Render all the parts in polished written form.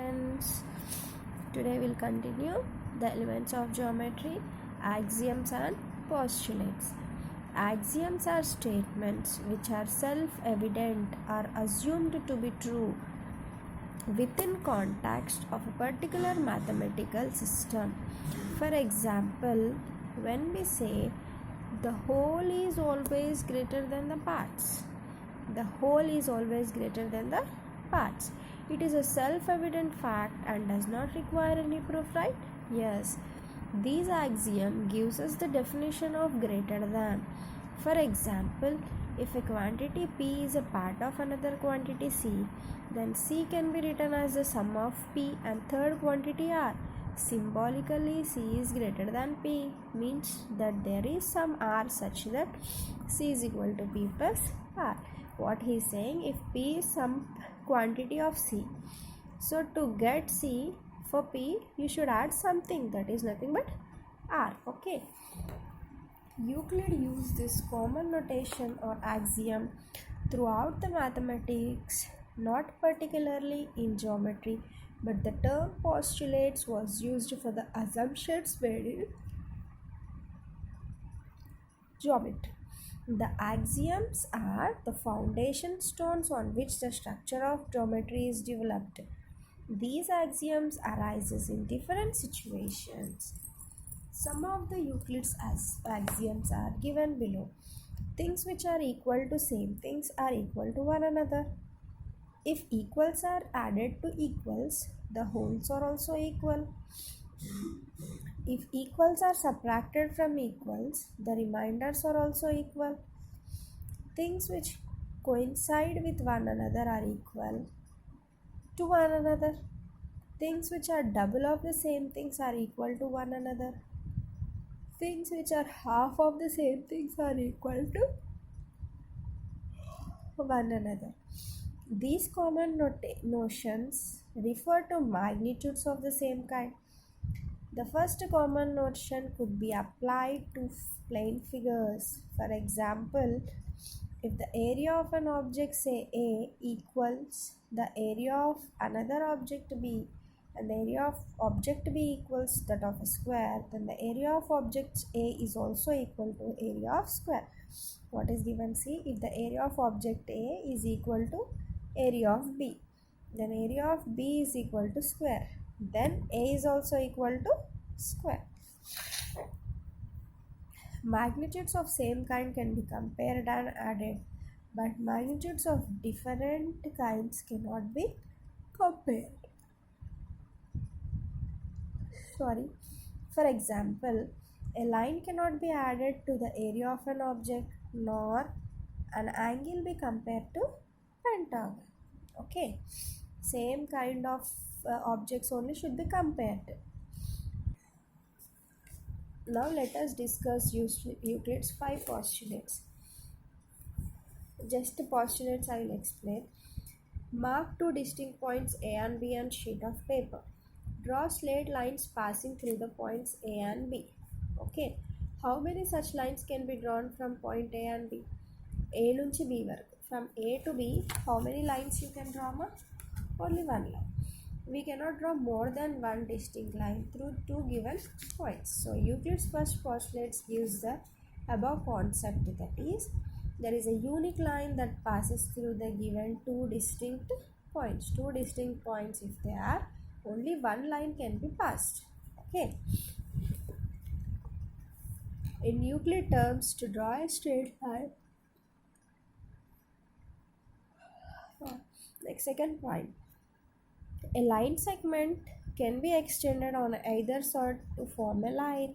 students. Today we'll continue the elements of geometry, axioms and postulates. Axioms are statements which are self-evident or assumed to be true within context of a particular mathematical system. For example, when we say the whole is always greater than the parts, the whole is always greater than the parts. It is a self-evident fact and does not require any proof, right? Yes. This axiom gives us the definition of greater than. For example, if a quantity P is a part of another quantity C, then C can be written as the sum of P and third quantity R. Symbolically, C is greater than P, means that there is some R such that C is equal to P plus R. What he is saying, if P is some quantity of C, so to get C for P, you should add something that is nothing but R. Okay. Euclid used this common notation or axiom throughout the mathematics, not particularly in geometry, but the term postulates was used for the assumptions made in geometry. The axioms are the foundation stones on which the structure of geometry is developed. These axioms arises in different situations. Some of the Euclid's axioms are given below. Things which are equal to same things are equal to one another. If equals are added to equals, the wholes are also equal. If equals are subtracted from equals, the remainders are also equal. Things which coincide with one another are equal to one another. Things which are double of the same things are equal to one another. Things which are half of the same things are equal to one another. These common notions refer to magnitudes of the same kind. The first common notion could be applied to plane figures. For example, if the area of an object say A equals the area of another object B, and the area of object B equals that of a square, then the area of object A is also equal to area of square. What is given? See, if the area of object A is equal to area of B, then area of B is equal to square, then A is also equal to square. Magnitudes of same kind can be compared and added, but magnitudes of different kinds cannot be compared. For example, a line cannot be added to the area of an object, nor an angle be compared to pentagon. Okay, same kind of objects only should be compared. Now let us discuss Euclid's 5 postulates. Just the postulates I will explain. Mark 2 distinct points A and B on sheet of paper. Draw straight lines passing through the points A and B. Okay. How many such lines can be drawn from point A and B? A nunchi B varaku. From A to B, how many lines you can draw? Only one line. We cannot draw more than one distinct line through two given points. So Euclid's first postulate gives the above concept, that is, there is a unique line that passes through the given two distinct points. Two distinct points, if they are, only one line can be passed. Okay. In Euclid terms, to draw a straight line, like second point, a line segment can be extended on either side to form a line.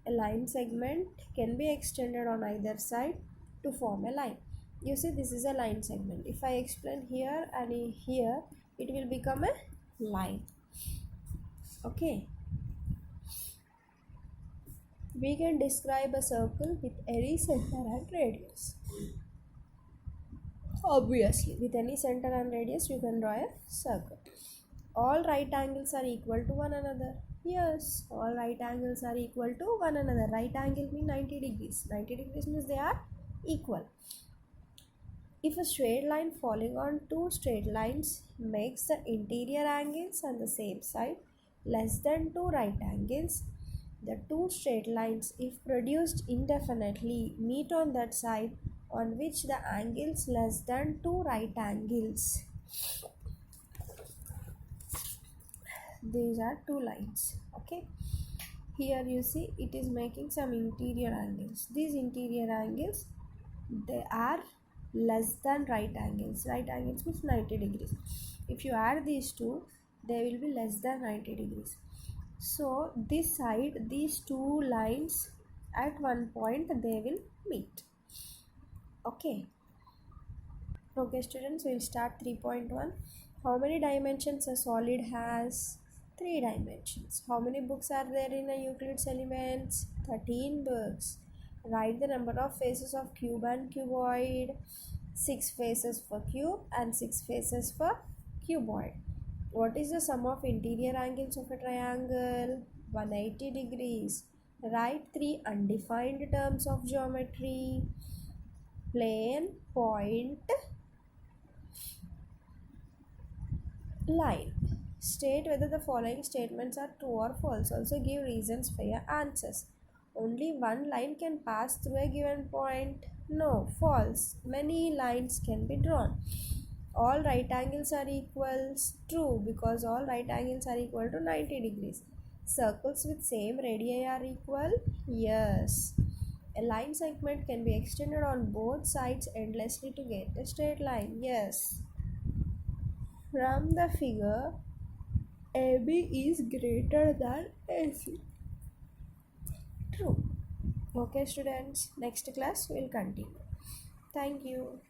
A line segment can be extended on either side to form a line. You see, this is a line segment. If I explain here and here, it will become a line. Okay. We can describe a circle with any center and radius. Obviously, with any center and radius, you can draw a circle. All right angles are equal to one another. Yes, all right angles are equal to one another. Right angle means 90 degrees. 90 degrees means they are equal. If a straight line falling on two straight lines makes the interior angles on the same side less than two right angles, the two straight lines, if produced indefinitely, meet on that side on which the angles less than two right angles. These are two lines. Okay. Here you see it is making some interior angles. These interior angles, they are less than right angles. Right angles means 90 degrees. If you add these two, they will be less than 90 degrees. So this side, these two lines at one point they will meet. Okay. Okay students, we'll start 3.1. How many dimensions a solid has? 3 dimensions. How many books are there in a Euclid's Elements? 13 books. Write the number of faces of cube and cuboid. 6 faces for cube and 6 faces for cuboid. What is the sum of interior angles of a triangle? 180 degrees. Write 3 undefined terms of geometry. Plane, point, line. State whether the following statements are true or false. Also give reasons for your answers. Only one line can pass through a given point. No, false. Many lines can be drawn. All right angles are equals. True, because all right angles are equal to 90 degrees. Circles with same radii are equal. Yes. A line segment can be extended on both sides endlessly to get a straight line. Yes. From the figure, AB is greater than AC. True. Okay students, next class will continue. Thank you.